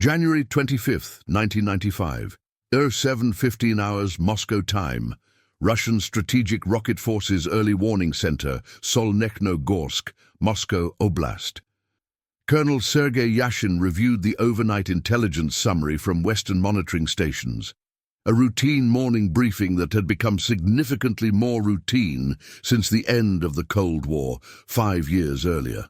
January 25th, 1995. 07:15 hours Moscow time. Russian Strategic Rocket Forces Early Warning Center, Solnechno-Gorsk, Moscow Oblast. Colonel Sergei Yashin reviewed the overnight intelligence summary from Western monitoring stations. A routine morning briefing that had become significantly more routine since the end of the Cold War 5 years earlier.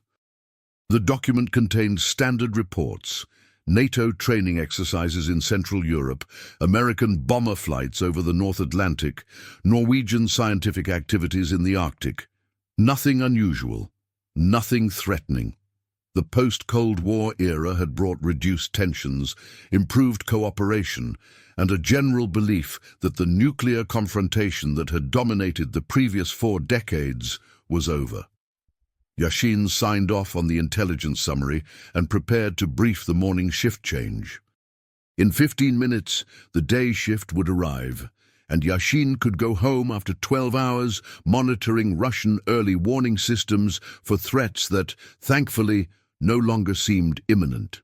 The document contained standard reports, NATO training exercises in Central Europe, American bomber flights over the North Atlantic, Norwegian scientific activities in the Arctic. Nothing unusual, nothing threatening. The post-Cold War era had brought reduced tensions, improved cooperation, and a general belief that the nuclear confrontation that had dominated the previous 4 decades was over. Yashin signed off on the intelligence summary and prepared to brief the morning shift change. In 15 minutes, the day shift would arrive, and Yashin could go home after 12 hours monitoring Russian early warning systems for threats that, thankfully, no longer seemed imminent.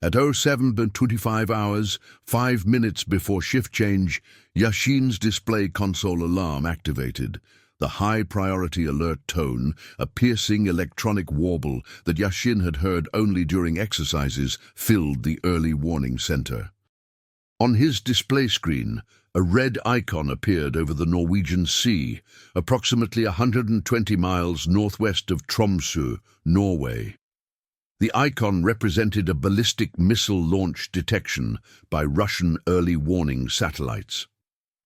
At 07:25 hours, 5 minutes before shift change, Yashin's display console alarm activated. The high-priority alert tone, a piercing electronic warble that Yashin had heard only during exercises, filled the early warning center. On his display screen, a red icon appeared over the Norwegian Sea, approximately 120 miles northwest of Tromsø, Norway. The icon represented a ballistic missile launch detection by Russian early warning satellites.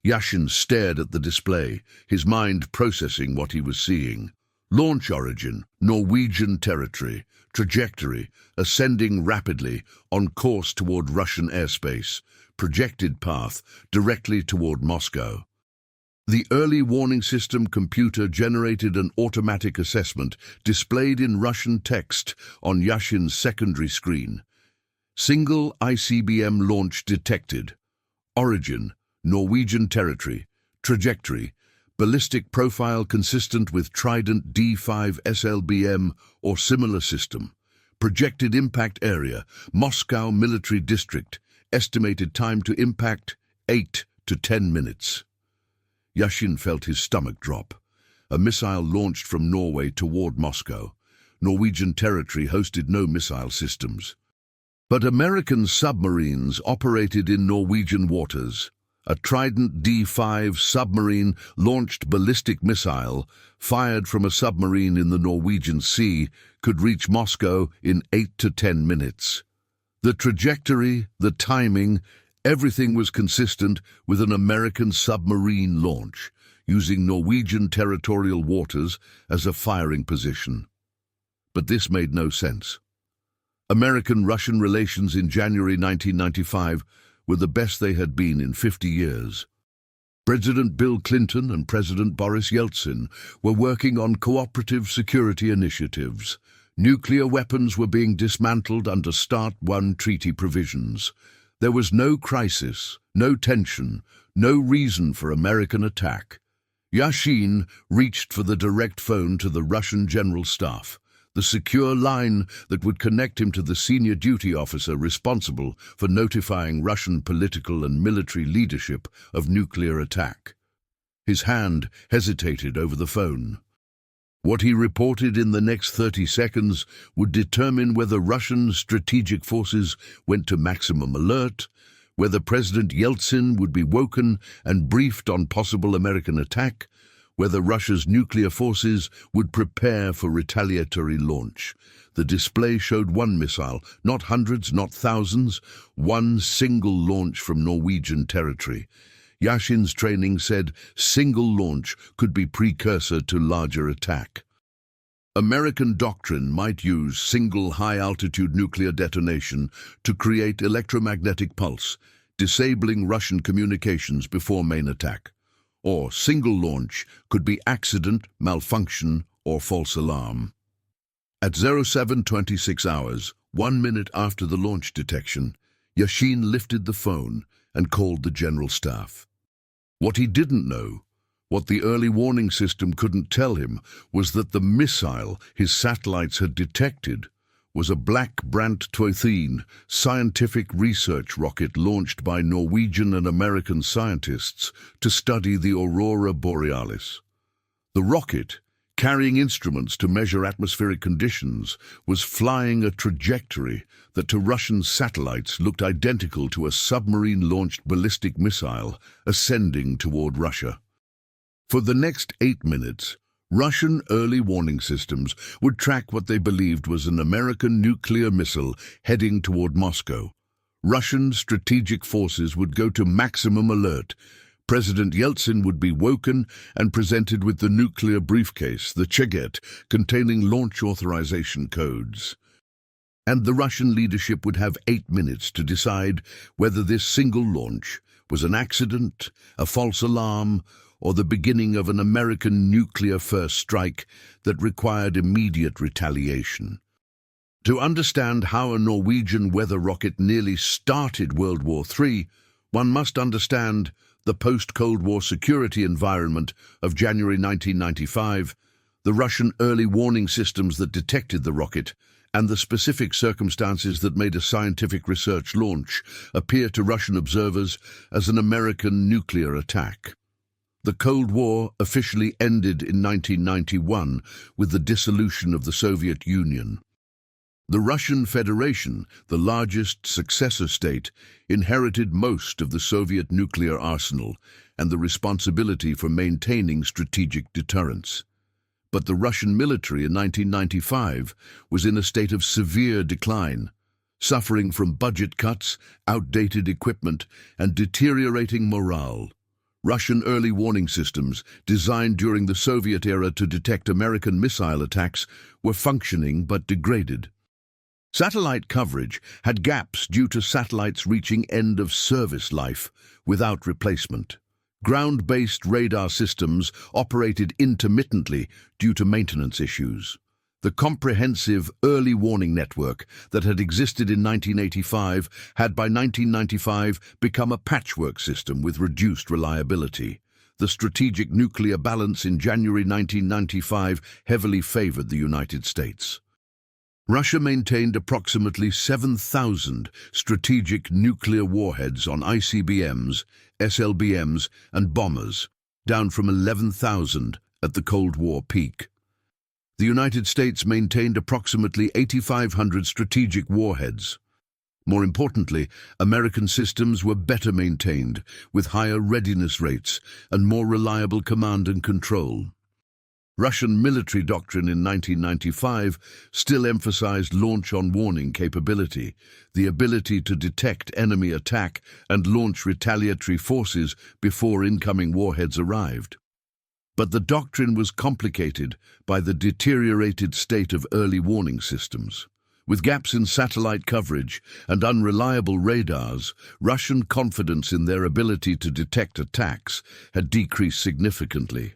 Yashin stared at the display, his mind processing what he was seeing. Launch origin, Norwegian territory. Trajectory, ascending rapidly, on course toward Russian airspace. Projected path, directly toward Moscow. The early warning system computer generated an automatic assessment displayed in Russian text on Yashin's secondary screen. Single ICBM launch detected. Origin, Norwegian territory. Trajectory, ballistic profile consistent with Trident D5 SLBM or similar system. Projected impact area, Moscow Military District. Estimated time to impact, 8 to 10 minutes. Yashin felt his stomach drop. A missile launched from Norway toward Moscow. Norwegian territory hosted no missile systems. But American submarines operated in Norwegian waters. A Trident D5 submarine launched ballistic missile, fired from a submarine in the Norwegian Sea, could reach Moscow in 8 to 10 minutes. The trajectory, the timing, everything was consistent with an American submarine launch, using Norwegian territorial waters as a firing position. But this made no sense. American-Russian relations in January 1995 were the best they had been in 50 years. President Bill Clinton and President Boris Yeltsin were working on cooperative security initiatives. Nuclear weapons were being dismantled under START I treaty provisions. There was no crisis, no tension, no reason for American attack. Yashin reached for the direct phone to the Russian General Staff, the secure line that would connect him to the senior duty officer responsible for notifying Russian political and military leadership of nuclear attack. His hand hesitated over the phone. What he reported in the next 30 seconds would determine whether Russian strategic forces went to maximum alert, whether President Yeltsin would be woken and briefed on possible American attack, whether Russia's nuclear forces would prepare for retaliatory launch. The display showed one missile, not hundreds, not thousands, one single launch from Norwegian territory. Yashin's training said single launch could be precursor to larger attack. American doctrine might use single high-altitude nuclear detonation to create electromagnetic pulse, disabling Russian communications before main attack. Or single launch could be accident, malfunction, or false alarm. At 07:26 hours, 1 minute after the launch detection, Yashin lifted the phone and called the General Staff. What he didn't know, what the early warning system couldn't tell him, was that the missile his satellites had detected was a Black Brant 12 scientific research rocket launched by Norwegian and American scientists to study the aurora borealis. The rocket, carrying instruments to measure atmospheric conditions, was flying a trajectory that to Russian satellites looked identical to a submarine-launched ballistic missile ascending toward Russia. For the next 8 minutes, Russian early warning systems would track what they believed was an American nuclear missile heading toward Moscow. Russian strategic forces would go to maximum alert. President Yeltsin would be woken and presented with the nuclear briefcase, the Cheget, containing launch authorization codes. And the Russian leadership would have 8 minutes to decide whether this single launch was an accident, a false alarm, or the beginning of an American nuclear first strike that required immediate retaliation. To understand how a Norwegian weather rocket nearly started World War III, one must understand the post-Cold War security environment of January 1995, the Russian early warning systems that detected the rocket, and the specific circumstances that made a scientific research launch appear to Russian observers as an American nuclear attack. The Cold War officially ended in 1991 with the dissolution of the Soviet Union. The Russian Federation, the largest successor state, inherited most of the Soviet nuclear arsenal and the responsibility for maintaining strategic deterrence. But the Russian military in 1995 was in a state of severe decline, suffering from budget cuts, outdated equipment, and deteriorating morale. Russian early warning systems, designed during the Soviet era to detect American missile attacks, were functioning but degraded. Satellite coverage had gaps due to satellites reaching end-of-service life without replacement. Ground-based radar systems operated intermittently due to maintenance issues. The comprehensive early warning network that had existed in 1985 had by 1995 become a patchwork system with reduced reliability. The strategic nuclear balance in January 1995 heavily favored the United States. Russia maintained approximately 7,000 strategic nuclear warheads on ICBMs, SLBMs, and bombers, down from 11,000 at the Cold War peak. The United States maintained approximately 8,500 strategic warheads. More importantly, American systems were better maintained, with higher readiness rates and more reliable command and control. Russian military doctrine in 1995 still emphasized launch-on-warning capability, the ability to detect enemy attack and launch retaliatory forces before incoming warheads arrived. But the doctrine was complicated by the deteriorated state of early warning systems. With gaps in satellite coverage and unreliable radars, Russian confidence in their ability to detect attacks had decreased significantly.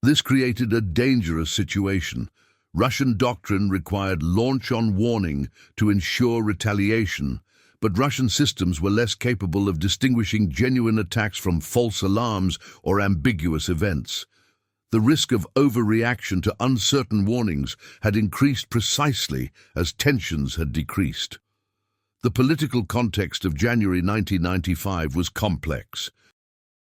This created a dangerous situation. Russian doctrine required launch-on-warning to ensure retaliation, but Russian systems were less capable of distinguishing genuine attacks from false alarms or ambiguous events. The risk of overreaction to uncertain warnings had increased precisely as tensions had decreased. The political context of January 1995 was complex.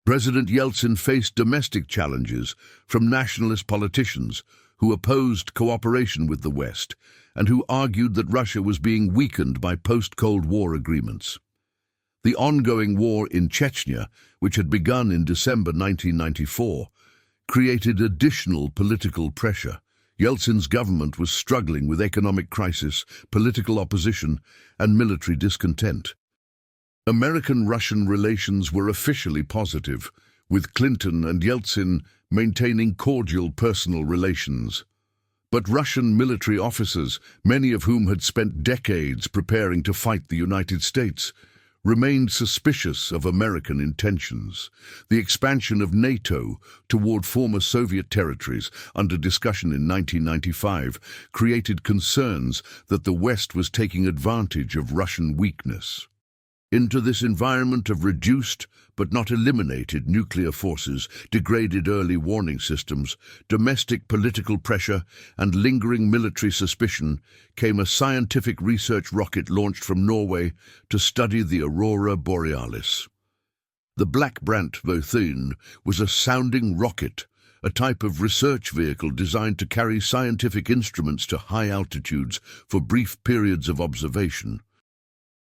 President Yeltsin faced domestic challenges from nationalist politicians who opposed cooperation with the West and who argued that Russia was being weakened by post-Cold War agreements. The ongoing war in Chechnya, which had begun in December 1994, created additional political pressure. Yeltsin's government was struggling with economic crisis, political opposition, and military discontent. American-Russian relations were officially positive, with Clinton and Yeltsin maintaining cordial personal relations. But Russian military officers, many of whom had spent decades preparing to fight the United States, remained suspicious of American intentions. The expansion of NATO toward former Soviet territories under discussion in 1995 created concerns that the West was taking advantage of Russian weakness. Into this environment of reduced but not eliminated nuclear forces, degraded early warning systems, domestic political pressure, and lingering military suspicion came a scientific research rocket launched from Norway to study the aurora borealis. The Black Brant Vothun was a sounding rocket, a type of research vehicle designed to carry scientific instruments to high altitudes for brief periods of observation.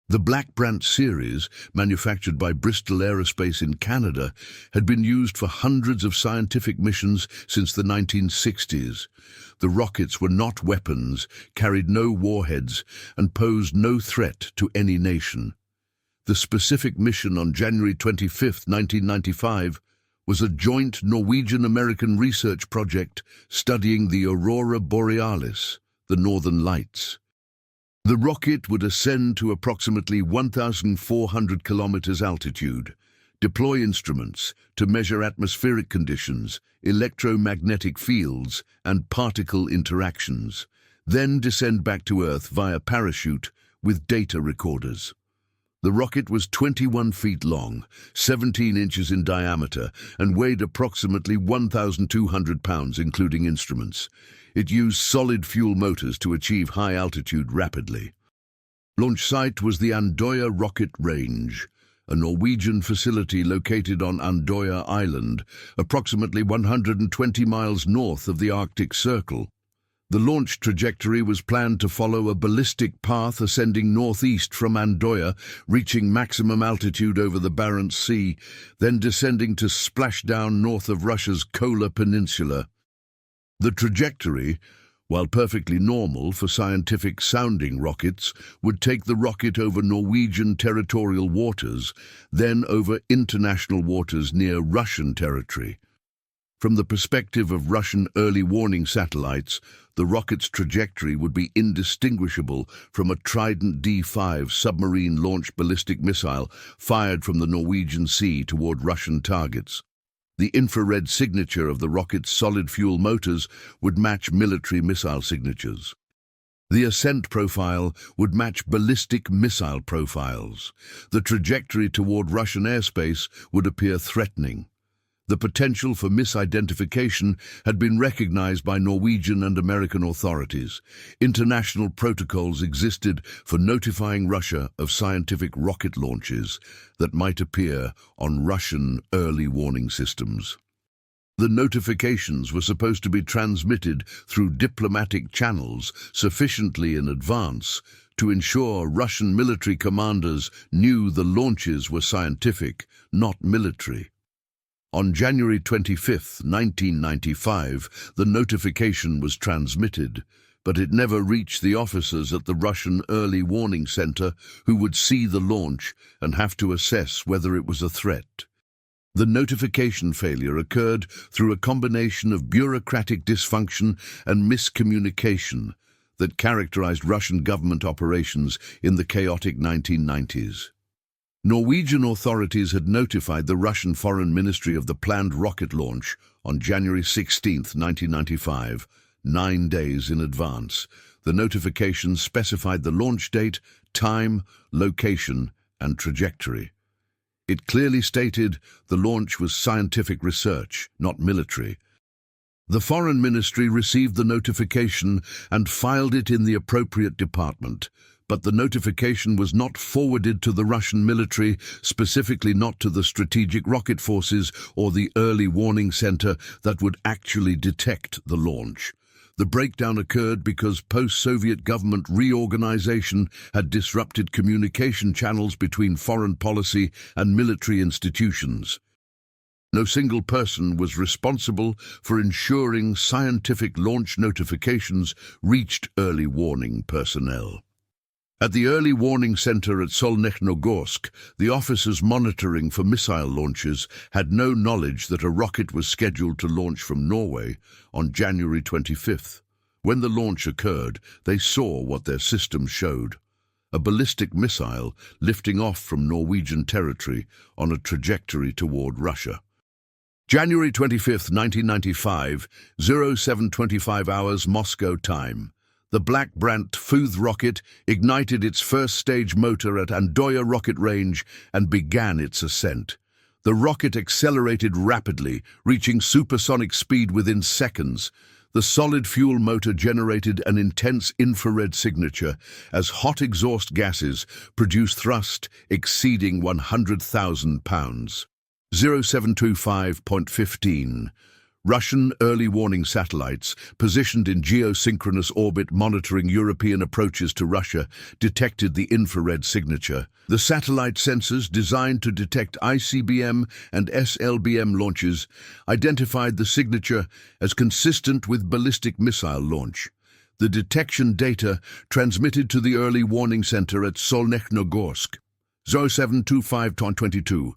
The Black Brant series, manufactured by Bristol Aerospace in Canada, had been used for hundreds of scientific missions since the 1960s. The rockets were not weapons, carried no warheads, and posed no threat to any nation. The specific mission on January 25, 1995, was a joint Norwegian-American research project studying the aurora borealis, the northern lights. The rocket would ascend to approximately 1,400 kilometers altitude, deploy instruments to measure atmospheric conditions, electromagnetic fields, and particle interactions, then descend back to Earth via parachute with data recorders. The rocket was 21 feet long, 17 inches in diameter, and weighed approximately 1,200 pounds, including instruments. It used solid fuel motors to achieve high altitude rapidly. Launch site was the Andøya Rocket Range, a Norwegian facility located on Andøya Island, approximately 120 miles north of the Arctic Circle. The launch trajectory was planned to follow a ballistic path ascending northeast from Andøya, reaching maximum altitude over the Barents Sea, then descending to splashdown north of Russia's Kola Peninsula. The trajectory, while perfectly normal for scientific sounding rockets, would take the rocket over Norwegian territorial waters, then over international waters near Russian territory. From the perspective of Russian early warning satellites, the rocket's trajectory would be indistinguishable from a Trident D5 submarine-launched ballistic missile fired from the Norwegian Sea toward Russian targets. The infrared signature of the rocket's solid fuel motors would match military missile signatures. The ascent profile would match ballistic missile profiles. The trajectory toward Russian airspace would appear threatening. The potential for misidentification had been recognized by Norwegian and American authorities. International protocols existed for notifying Russia of scientific rocket launches that might appear on Russian early warning systems. The notifications were supposed to be transmitted through diplomatic channels sufficiently in advance to ensure Russian military commanders knew the launches were scientific, not military. On January 25, 1995, the notification was transmitted, but it never reached the officers at the Russian Early Warning Center who would see the launch and have to assess whether it was a threat. The notification failure occurred through a combination of bureaucratic dysfunction and miscommunication that characterized Russian government operations in the chaotic 1990s. Norwegian authorities had notified the Russian Foreign Ministry of the planned rocket launch on January 16, 1995, 9 days in advance. The notification specified the launch date, time, location, and trajectory. It clearly stated the launch was scientific research, not military. The Foreign Ministry received the notification and filed it in the appropriate department, but the notification was not forwarded to the Russian military, specifically not to the Strategic Rocket Forces or the Early Warning Center that would actually detect the launch. The breakdown occurred because post-Soviet government reorganization had disrupted communication channels between foreign policy and military institutions. No single person was responsible for ensuring scientific launch notifications reached early warning personnel. At the Early Warning Center at Solnechnogorsk, the officers monitoring for missile launches had no knowledge that a rocket was scheduled to launch from Norway on January 25th. When the launch occurred, they saw what their systems showed: a ballistic missile lifting off from Norwegian territory on a trajectory toward Russia. January 25, 1995, 07:25 hours Moscow time. The Black Brant Futh rocket ignited its first stage motor at Andoya rocket range and began its ascent. The rocket accelerated rapidly, reaching supersonic speed within seconds. The solid fuel motor generated an intense infrared signature as hot exhaust gases produced thrust exceeding 100,000 pounds. 0725.15. Russian early warning satellites, positioned in geosynchronous orbit monitoring European approaches to Russia, detected the infrared signature. The satellite sensors, designed to detect ICBM and SLBM launches, identified the signature as consistent with ballistic missile launch. The detection data transmitted to the early warning center at Solnechnogorsk. 0725.22.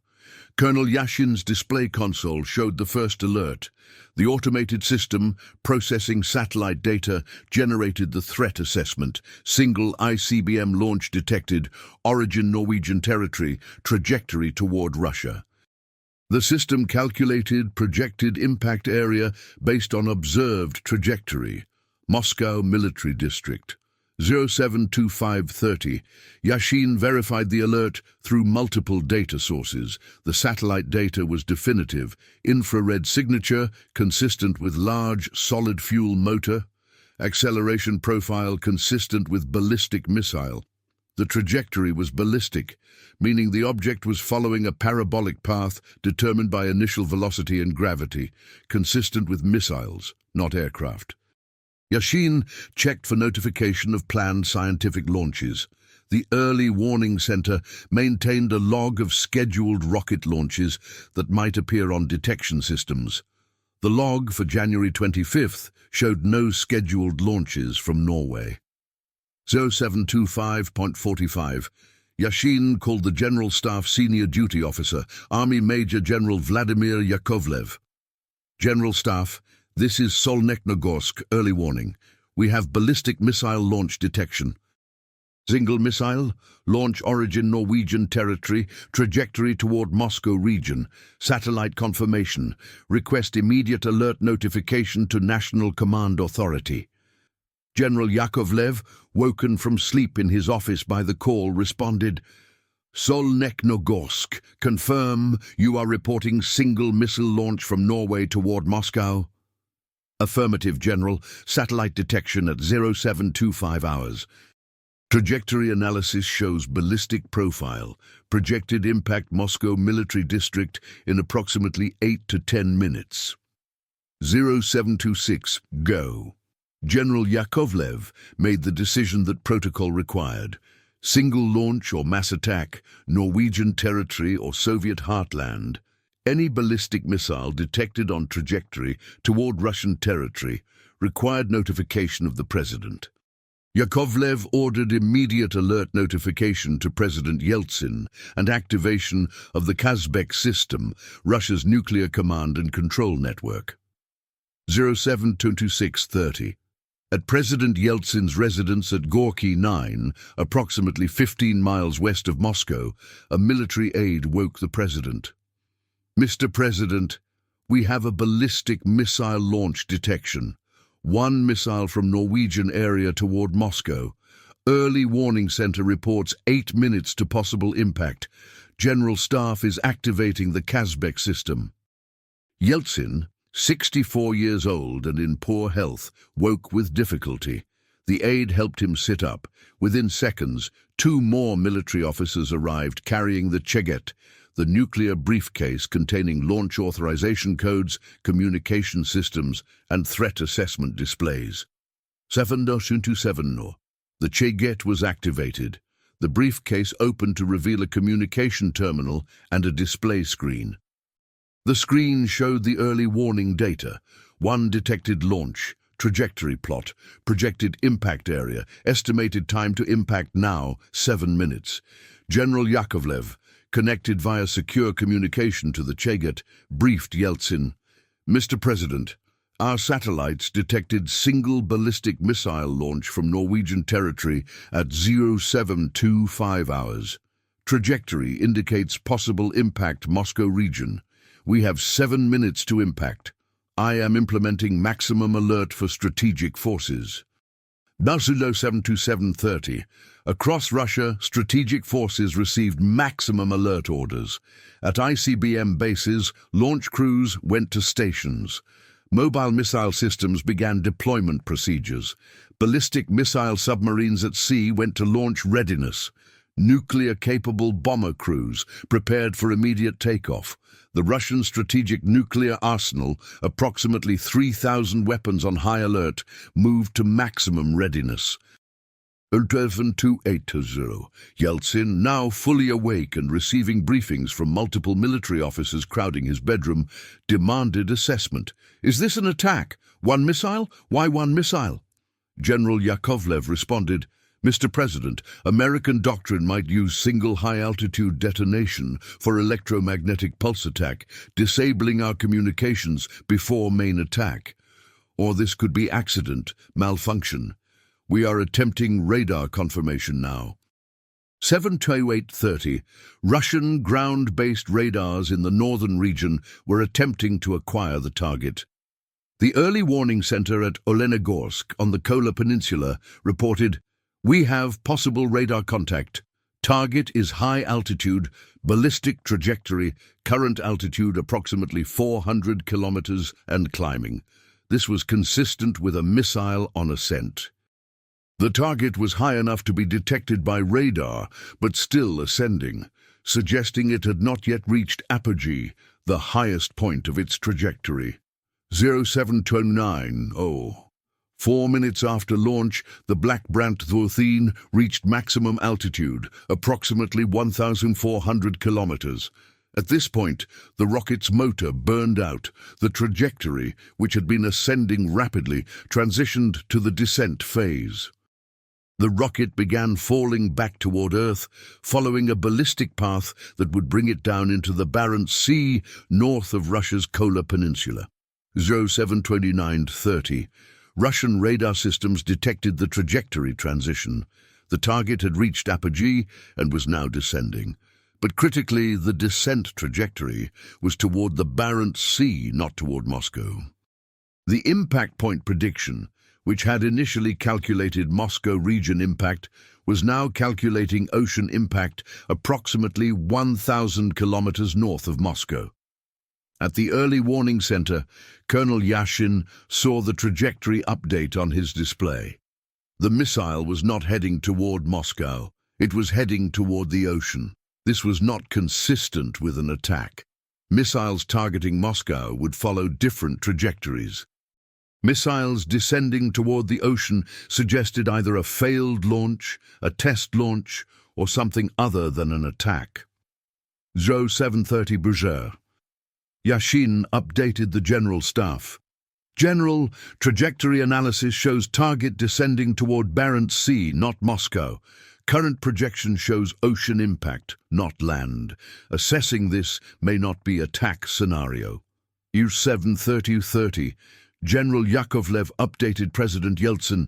Colonel Yashin's display console showed the first alert. The automated system, processing satellite data, generated the threat assessment. Single ICBM launch detected, origin Norwegian territory, trajectory toward Russia. The system calculated projected impact area based on observed trajectory. Moscow Military District. 072530. Yashin verified the alert through multiple data sources. The satellite data was definitive. Infrared signature, consistent with large, solid fuel motor. Acceleration profile, consistent with ballistic missile. The trajectory was ballistic, meaning the object was following a parabolic path determined by initial velocity and gravity, consistent with missiles, not aircraft. Yashin checked for notification of planned scientific launches. The Early Warning Center maintained a log of scheduled rocket launches that might appear on detection systems. The log for January 25th showed no scheduled launches from Norway. 0725.45. Yashin called the General Staff Senior Duty Officer, Army Major General Vladimir Yakovlev. General Staff, this is Solnechnogorsk, early warning. We have ballistic missile launch detection. Single missile, launch origin Norwegian territory, trajectory toward Moscow region, satellite confirmation, request immediate alert notification to National Command Authority. General Yakovlev, woken from sleep in his office by the call, responded, Solnechnogorsk, confirm you are reporting single missile launch from Norway toward Moscow. Affirmative, General. Satellite detection at 0725 hours. Trajectory analysis shows ballistic profile. Projected impact Moscow Military District in approximately 8 to 10 minutes. 0726, go. General Yakovlev made the decision that protocol required. Single launch or mass attack, Norwegian territory or Soviet heartland. Any ballistic missile detected on trajectory toward Russian territory required notification of the President. Yakovlev ordered immediate alert notification to President Yeltsin and activation of the Kazbek system, Russia's nuclear command and control network. 072630. At President Yeltsin's residence at Gorky 9, approximately 15 miles west of Moscow, a military aide woke the President. Mr. President, we have a ballistic missile launch detection. One missile from Norwegian area toward Moscow. Early Warning Center reports 8 minutes to possible impact. General Staff is activating the Kazbek system. Yeltsin, 64 years old and in poor health, woke with difficulty. The aide helped him sit up. Within seconds, 2 more military officers arrived carrying the Cheget, the nuclear briefcase containing launch authorization codes, communication systems, and threat assessment displays. 7.27. The Cheget was activated. The briefcase opened to reveal a communication terminal and a display screen. The screen showed the early warning data. 1 detected launch, trajectory plot, projected impact area, estimated time to impact now, 7 minutes. General Yakovlev, connected via secure communication to the Cheget, briefed Yeltsin. Mr. President, our satellites detected single ballistic missile launch from Norwegian territory at 0725 hours. Trajectory indicates possible impact Moscow region. We have 7 minutes to impact. I am implementing maximum alert for strategic forces. Nasulo 72730. Across Russia, strategic forces received maximum alert orders. At ICBM bases, launch crews went to stations. Mobile missile systems began deployment procedures. Ballistic missile submarines at sea went to launch readiness. Nuclear-capable bomber crews prepared for immediate takeoff. The Russian strategic nuclear arsenal, approximately 3,000 weapons on high alert, moved to maximum readiness. 11280. Yeltsin, now fully awake and receiving briefings from multiple military officers crowding his bedroom, demanded assessment. Is this an attack? One missile? Why one missile? General Yakovlev responded, Mr. President, American doctrine might use single high-altitude detonation for electromagnetic pulse attack, disabling our communications before main attack. Or this could be accident, malfunction. We are attempting radar confirmation now. 72830. Russian ground-based radars in the northern region were attempting to acquire the target. The early warning center at Olenogorsk on the Kola Peninsula reported, We have possible radar contact. Target is high altitude, ballistic trajectory, current altitude approximately 400 kilometers and climbing. This was consistent with a missile on ascent. The target was high enough to be detected by radar, but still ascending, suggesting it had not yet reached apogee, the highest point of its trajectory. 07290. 4 minutes after launch, the Black Brant Dvorthine reached maximum altitude, approximately 1,400 kilometers. At this point, the rocket's motor burned out. The trajectory, which had been ascending rapidly, transitioned to the descent phase. The rocket began falling back toward Earth, following a ballistic path that would bring it down into the Barents Sea north of Russia's Kola Peninsula. 072930. Russian radar systems detected the trajectory transition. The target had reached apogee and was now descending. But critically, the descent trajectory was toward the Barents Sea, not toward Moscow. The impact point prediction, which had initially calculated Moscow region impact, was now calculating ocean impact approximately 1,000 kilometers north of Moscow. At the early warning center, Colonel Yashin saw the trajectory update on his display. The missile was not heading toward Moscow. It was heading toward the ocean. This was not consistent with an attack. Missiles targeting Moscow would follow different trajectories. Missiles descending toward the ocean suggested either a failed launch, a test launch, or something other than an attack. 0730 Bouger. Yashin updated the General Staff. General, trajectory analysis shows target descending toward Barents Sea, not Moscow. Current projection shows ocean impact, not land. Assessing this may not be attack scenario. U-730-30. General Yakovlev updated President Yeltsin.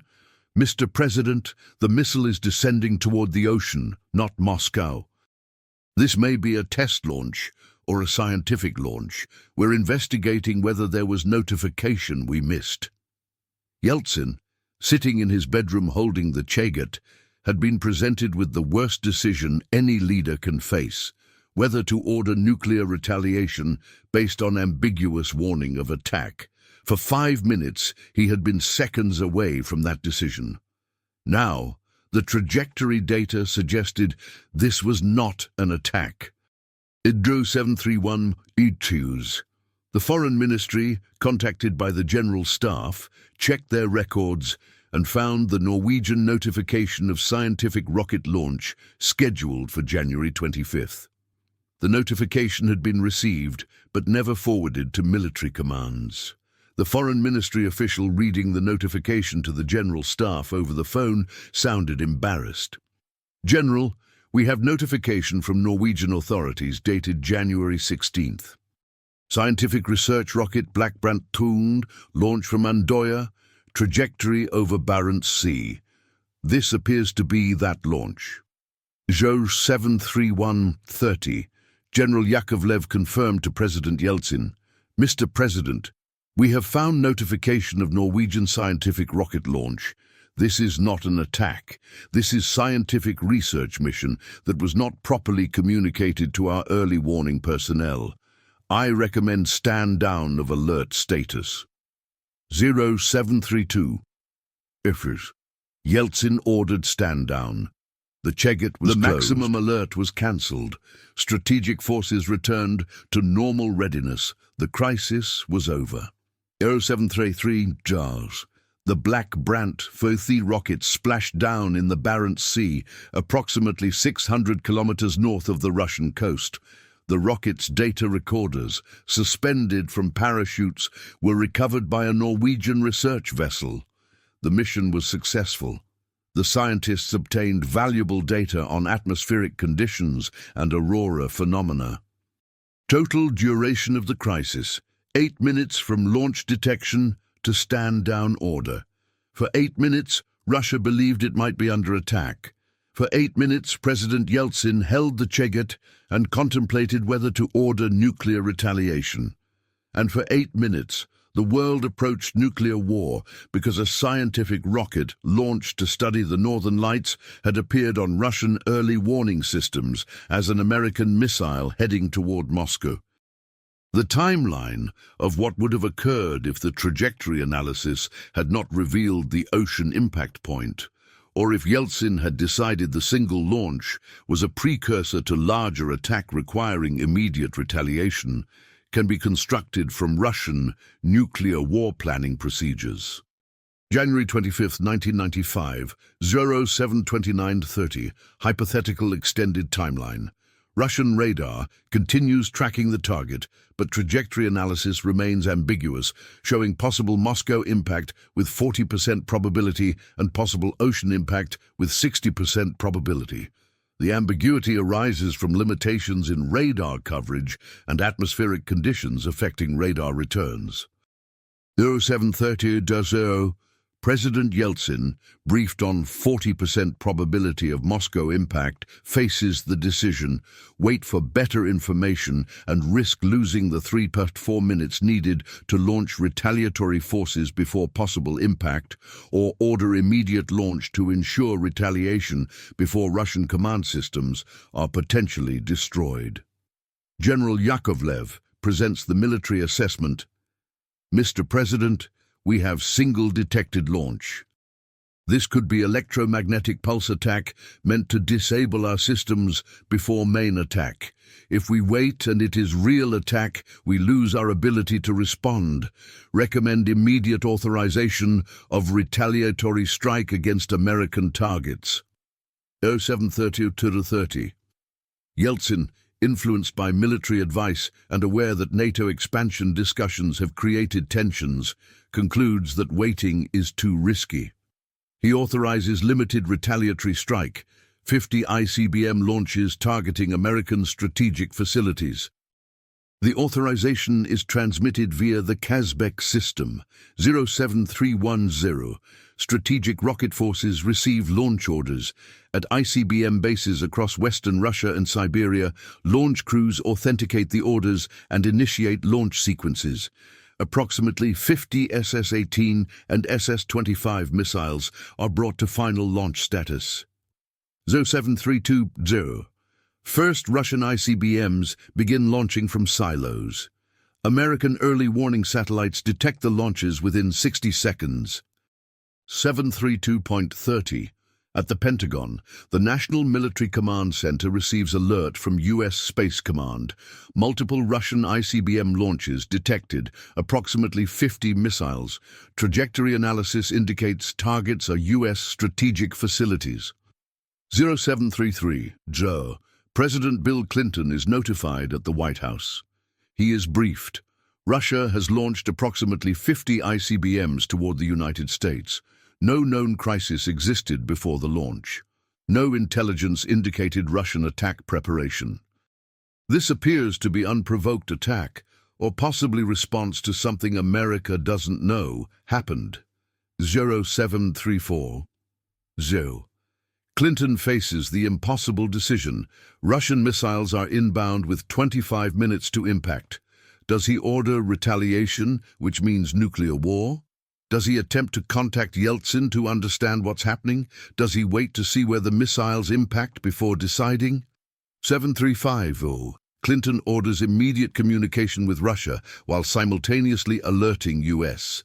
Mr. President, the missile is descending toward the ocean, not Moscow. This may be a test launch or a scientific launch. We're investigating whether there was notification we missed. Yeltsin, sitting in his bedroom holding the Chagat, had been presented with the worst decision any leader can face, whether to order nuclear retaliation based on ambiguous warning of attack. For 5 minutes, he had been seconds away from that decision. Now, the trajectory data suggested this was not an attack. Idro 731 E2s. The Foreign Ministry, contacted by the General Staff, checked their records and found the Norwegian notification of scientific rocket launch scheduled for January 25th. The notification had been received but never forwarded to military commands. The Foreign Ministry official reading the notification to the General Staff over the phone sounded embarrassed. General, we have notification from Norwegian authorities dated January 16th. Scientific research rocket Black Brant Tund launched from Andoya, trajectory over Barents Sea. This appears to be that launch. Jo 73130. General Yakovlev confirmed to President Yeltsin, Mr. President, we have found notification of Norwegian scientific rocket launch. This is not an attack. This is scientific research mission that was not properly communicated to our early warning personnel. I recommend stand down of alert status. 0732. Ifers. Yeltsin ordered stand down. The Cheget was closed. The maximum alert was cancelled. Strategic forces returned to normal readiness. The crisis was over. 0733 JARS. The Black Brant Fothi rocket splashed down in the Barents Sea, approximately 600 kilometers north of the Russian coast. The rocket's data recorders, suspended from parachutes, were recovered by a Norwegian research vessel. The mission was successful. The scientists obtained valuable data on atmospheric conditions and aurora phenomena. Total duration of the crisis: 8 minutes from launch detection to stand-down order. For 8 minutes, Russia believed it might be under attack. For 8 minutes, President Yeltsin held the Cheget and contemplated whether to order nuclear retaliation. And for 8 minutes, the world approached nuclear war because a scientific rocket launched to study the Northern Lights had appeared on Russian early warning systems as an American missile heading toward Moscow. The timeline of what would have occurred if the trajectory analysis had not revealed the ocean impact point, or if Yeltsin had decided the single launch was a precursor to larger attack requiring immediate retaliation, can be constructed from Russian nuclear war planning procedures. January 25, 1995, 072930, hypothetical extended timeline. Russian radar continues tracking the target, but trajectory analysis remains ambiguous, showing possible Moscow impact with 40% probability and possible ocean impact with 60% probability. The ambiguity arises from limitations in radar coverage and conditions affecting radar returns. 0730-0, President Yeltsin, briefed on 40% probability of Moscow impact, faces the decision: wait for better information and risk losing the 3.4 minutes needed to launch retaliatory forces before possible impact, or order immediate launch to ensure retaliation before Russian command systems are potentially destroyed. General Yakovlev presents the military assessment. Mr. President, we have single detected launch. This could be electromagnetic pulse attack meant to disable our systems before main attack. If we wait and it is real attack, we lose our ability to respond. Recommend immediate authorization of retaliatory strike against American targets. 0730-30. Yeltsin, influenced by military advice and aware that NATO expansion discussions have created tensions, concludes that waiting is too risky. He authorizes limited retaliatory strike, 50 ICBM launches targeting American strategic facilities. The authorization is transmitted via the Kazbek system. 07310. Strategic rocket forces receive launch orders. At ICBM bases across Western Russia and Siberia, launch crews authenticate the orders and initiate launch sequences. Approximately 50 SS-18 and SS-25 missiles are brought to final launch status. 0732-0. First Russian ICBMs begin launching from silos. American early warning satellites detect the launches within 60 seconds. 732.30. At the Pentagon, the National Military Command Center receives alert from U.S. Space Command. Multiple Russian ICBM launches detected, approximately 50 missiles. Trajectory analysis indicates targets are U.S. strategic facilities. 0733. Joe. President Bill Clinton is notified at the White House. He is briefed. Russia has launched approximately 50 ICBMs toward the United States. No known crisis existed before the launch. No intelligence indicated Russian attack preparation. This appears to be unprovoked attack, or possibly response to something America doesn't know happened. 0734. 0. Clinton faces the impossible decision. Russian missiles are inbound with 25 minutes to impact. Does he order retaliation, which means nuclear war? Does he attempt to contact Yeltsin to understand what's happening? Does he wait to see where the missiles impact before deciding? 7350. Clinton orders immediate communication with Russia while simultaneously alerting US.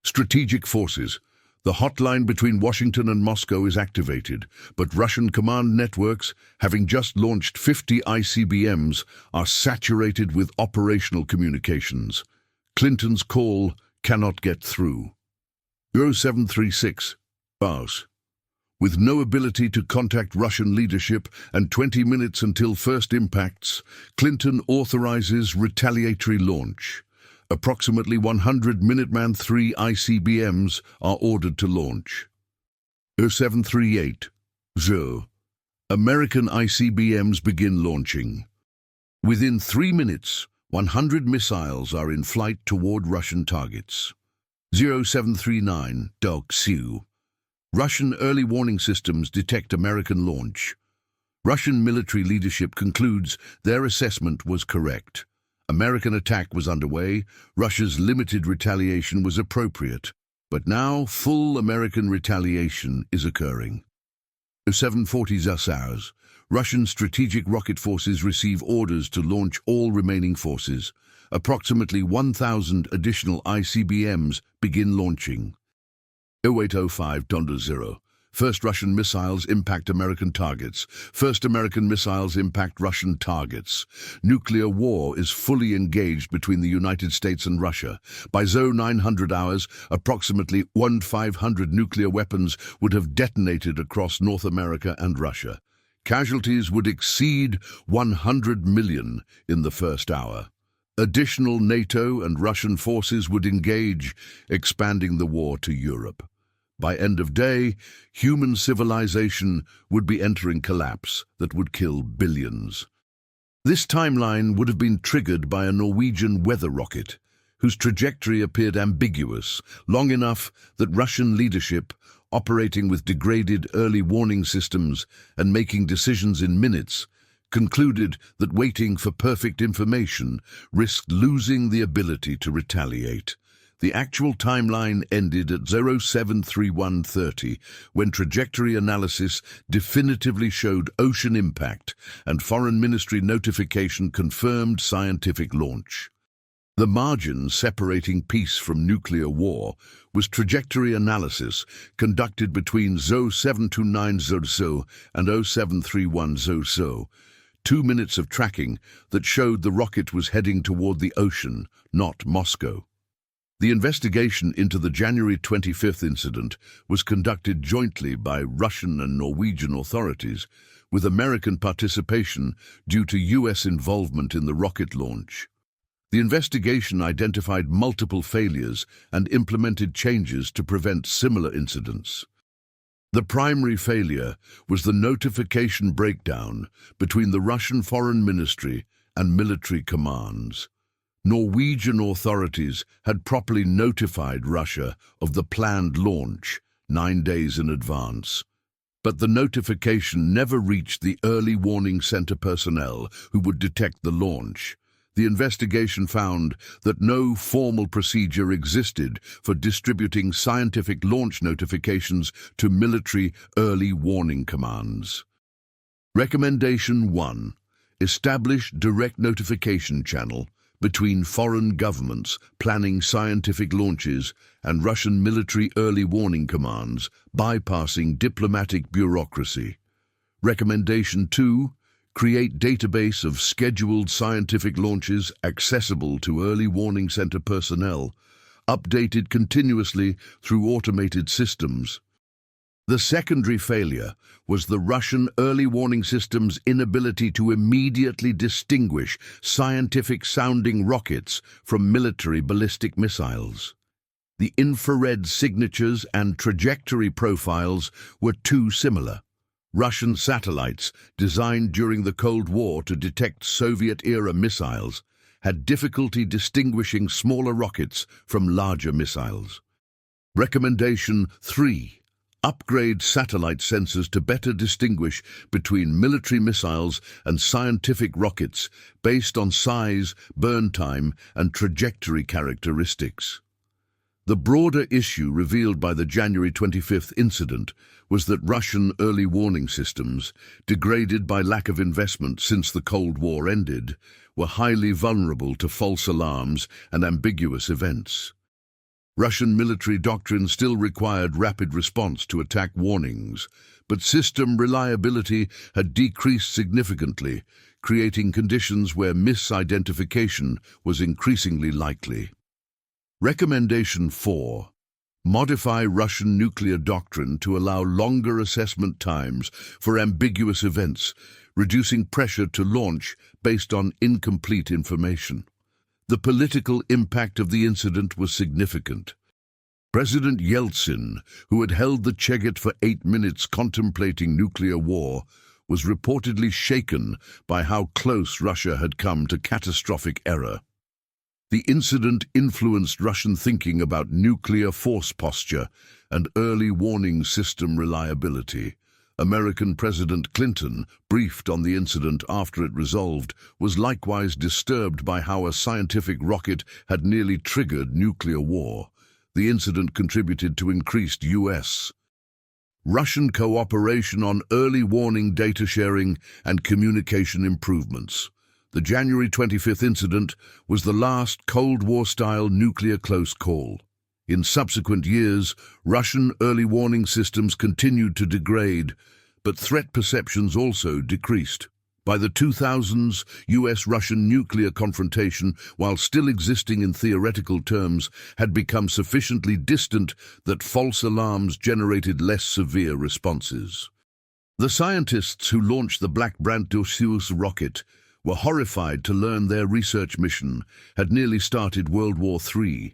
Strategic forces. The hotline between Washington and Moscow is activated, but Russian command networks, having just launched 50 ICBMs, are saturated with operational communications. Clinton's call cannot get through. 0736. Bars. With no ability to contact Russian leadership and 20 minutes until first impacts, Clinton authorizes retaliatory launch. Approximately 100 Minuteman III ICBMs are ordered to launch. 0738. American ICBMs begin launching. Within 3 minutes, 100 missiles are in flight toward Russian targets. 0739. Sioux. Russian early warning systems detect American launch. Russian military leadership concludes their assessment was correct. American attack was underway, Russia's limited retaliation was appropriate, but now full American retaliation is occurring. 0740 hours. Russian strategic rocket forces receive orders to launch all remaining forces. Approximately 1,000 additional ICBMs begin launching. 0805.0. First Russian missiles impact American targets. First American missiles impact Russian targets. Nuclear war is fully engaged between the United States and Russia. By 0900 hours, approximately 1,500 nuclear weapons would have detonated across North America and Russia. Casualties would exceed 100 million in the first hour. Additional NATO and Russian forces would engage, expanding the war to Europe. By end of day, human civilization would be entering collapse that would kill billions. This timeline would have been triggered by a Norwegian weather rocket, whose trajectory appeared ambiguous, long enough that Russian leadership, operating with degraded early warning systems and making decisions in minutes, concluded that waiting for perfect information risked losing the ability to retaliate. The actual timeline ended at 0731:30, when trajectory analysis definitively showed ocean impact and Foreign Ministry notification confirmed scientific launch. The margin separating peace from nuclear war was trajectory analysis conducted between 0729 and 0731. 2 minutes of tracking that showed the rocket was heading toward the ocean, not Moscow. The investigation into the January 25th incident was conducted jointly by Russian and Norwegian authorities, with American participation due to U.S. involvement in the rocket launch. The investigation identified multiple failures and implemented changes to prevent similar incidents. The primary failure was the notification breakdown between the Russian Foreign Ministry and military commands. Norwegian authorities had properly notified Russia of the planned launch 9 days in advance. But the notification never reached the early warning center personnel who would detect the launch. The investigation found that no formal procedure existed for distributing scientific launch notifications to military early warning commands. Recommendation 1. Establish direct notification channel between foreign governments planning scientific launches and Russian military early warning commands, bypassing diplomatic bureaucracy. Recommendation 2. Create database of scheduled scientific launches accessible to early warning center personnel, updated continuously through automated systems. The secondary failure was the Russian early warning system's inability to immediately distinguish scientific-sounding rockets from military ballistic missiles. The infrared signatures and trajectory profiles were too similar. Russian satellites, designed during the Cold War to detect Soviet-era missiles, had difficulty distinguishing smaller rockets from larger missiles. Recommendation 3. Upgrade satellite sensors to better distinguish between military missiles and scientific rockets based on size, burn time, and trajectory characteristics. The broader issue revealed by the January 25th incident was that Russian early warning systems, degraded by lack of investment since the Cold War ended, were highly vulnerable to false alarms and ambiguous events. Russian military doctrine still required rapid response to attack warnings, but system reliability had decreased significantly, creating conditions where misidentification was increasingly likely. Recommendation 4. Modify Russian nuclear doctrine to allow longer assessment times for ambiguous events, reducing pressure to launch based on incomplete information. The political impact of the incident was significant. President Yeltsin, who had held the Cheget for 8 minutes contemplating nuclear war, was reportedly shaken by how close Russia had come to catastrophic error. The incident influenced Russian thinking about nuclear force posture and early warning system reliability. American President Clinton, briefed on the incident after it resolved, was likewise disturbed by how a scientific rocket had nearly triggered nuclear war. The incident contributed to increased U.S. Russian cooperation on early warning data sharing and communication improvements. The January 25th incident was the last Cold War-style nuclear close call. In subsequent years, Russian early warning systems continued to degrade, but threat perceptions also decreased. By the 2000s, US-Russian nuclear confrontation, while still existing in theoretical terms, had become sufficiently distant that false alarms generated less severe responses. The scientists who launched the Black Brant rocket were horrified to learn their research mission had nearly started World War III.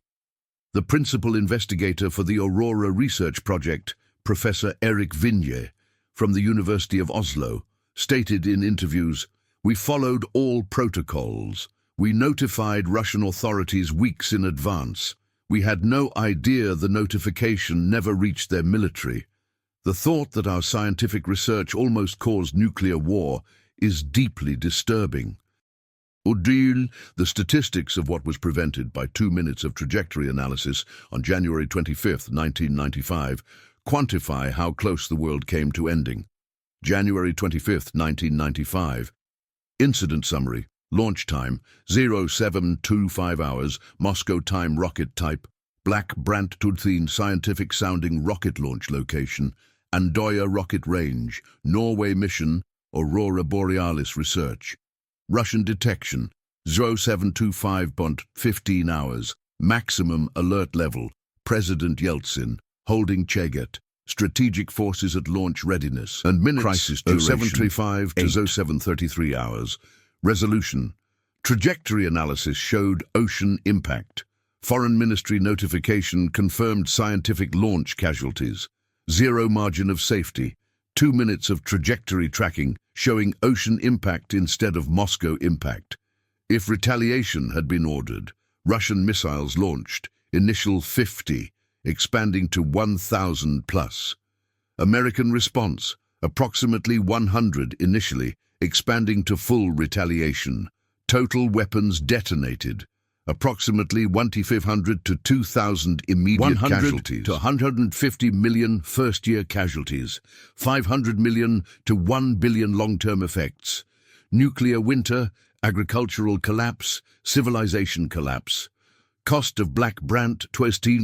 The principal investigator for the Aurora research project, Professor Erik Vinje, from the University of Oslo, stated in interviews, "We followed all protocols. We notified Russian authorities weeks in advance. We had no idea the notification never reached their military. The thought that our scientific research almost caused nuclear war is deeply disturbing." Odile, the statistics of what was prevented by 2 minutes of trajectory analysis on January 25, 1995, quantify how close the world came to ending. January 25, 1995. Incident summary. Launch time, 0725 hours, Moscow time rocket type, Black Brant scientific sounding rocket launch location, Andoya rocket range, Norway mission, Aurora Borealis research. Russian detection, 0725.15 hours, maximum alert level, President Yeltsin, holding Cheget, strategic forces at launch readiness, and minutes, crisis duration, 0735 to 0733 hours. Resolution, trajectory analysis showed ocean impact. Foreign Ministry notification confirmed scientific launch casualties. Zero margin of safety. 2 minutes of trajectory tracking showing ocean impact instead of Moscow impact. If retaliation had been ordered, Russian missiles launched, initial 50, expanding to 1,000 plus. American response, approximately 100 initially, expanding to full retaliation. Total weapons detonated, approximately 1,500 to 2,000 immediate casualties, to 150 million first-year casualties, 500 million to 1 billion long-term effects. Nuclear winter, agricultural collapse, civilization collapse. Cost of Black Brant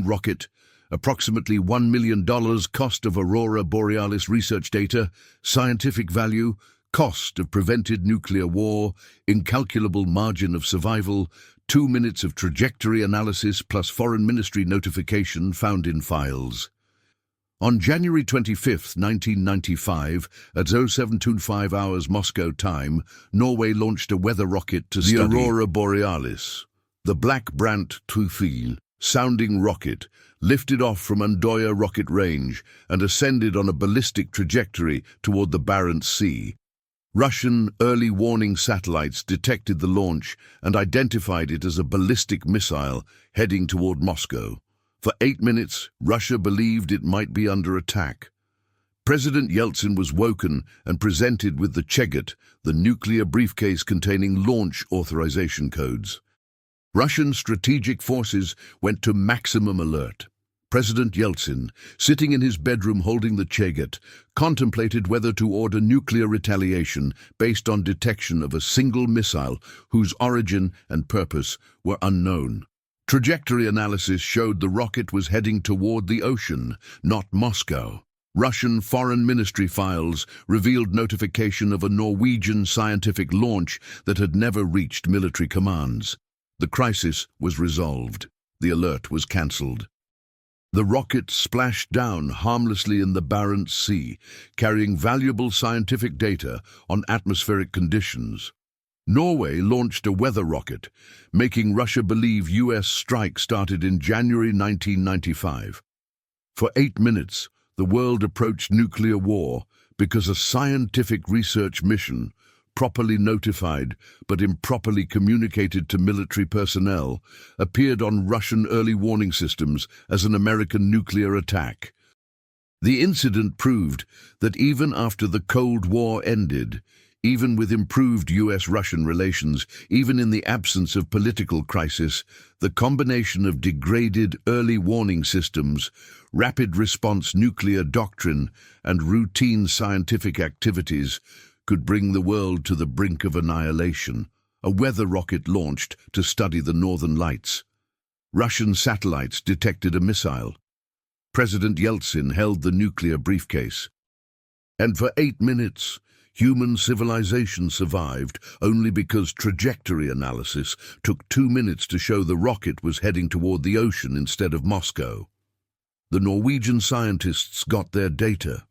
rocket, approximately $1 million. Cost of Aurora Borealis research data, scientific value, cost of prevented nuclear war, incalculable margin of survival, 2 minutes of trajectory analysis plus Foreign Ministry notification found in files. On January 25, 1995, at 0725 hours Moscow time, Norway launched a weather rocket to study the Aurora Borealis. The Black Brant sounding rocket lifted off from Andoya rocket range and ascended on a ballistic trajectory toward the Barents Sea. Russian early warning satellites detected the launch and identified it as a ballistic missile heading toward Moscow. For 8 minutes, Russia believed it might be under attack. President Yeltsin was woken and presented with the Cheget, the nuclear briefcase containing launch authorization codes. Russian strategic forces went to maximum alert. President Yeltsin, sitting in his bedroom holding the Cheget, contemplated whether to order nuclear retaliation based on detection of a single missile whose origin and purpose were unknown. Trajectory analysis showed the rocket was heading toward the ocean, not Moscow. Russian Foreign Ministry files revealed notification of a Norwegian scientific launch that had never reached military commands. The crisis was resolved. The alert was cancelled. The rocket splashed down harmlessly in the Barents Sea, carrying valuable scientific data on atmospheric conditions. Norway launched a weather rocket, making Russia believe US strike started in January 1995. For 8 minutes, the world approached nuclear war because a scientific research mission, properly notified but improperly communicated to military personnel, appeared on Russian early warning systems as an American nuclear attack. The incident proved that even after the Cold War ended, even with improved US-Russian relations, even in the absence of political crisis, the combination of degraded early warning systems, rapid response nuclear doctrine, and routine scientific activities could bring the world to the brink of annihilation. A weather rocket launched to study the northern lights. Russian satellites detected a missile. President Yeltsin held the nuclear briefcase. And for 8 minutes, human civilization survived only because trajectory analysis took 2 minutes to show the rocket was heading toward the ocean instead of Moscow. The Norwegian scientists got their data.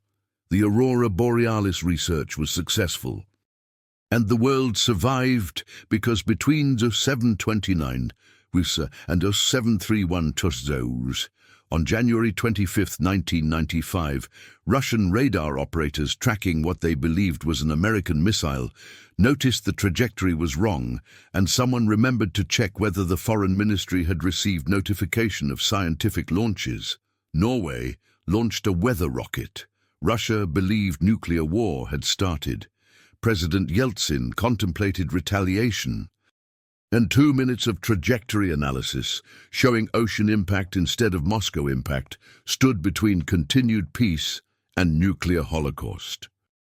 The Aurora Borealis research was successful. And the world survived because between 0729 and 0731 on January 25, 1995, Russian radar operators tracking what they believed was an American missile noticed the trajectory was wrong, and someone remembered to check whether the Foreign Ministry had received notification of scientific launches. Norway launched a weather rocket. Russia believed nuclear war had started. President Yeltsin contemplated retaliation. And 2 minutes of trajectory analysis, showing ocean impact instead of Moscow impact, stood between continued peace and nuclear holocaust.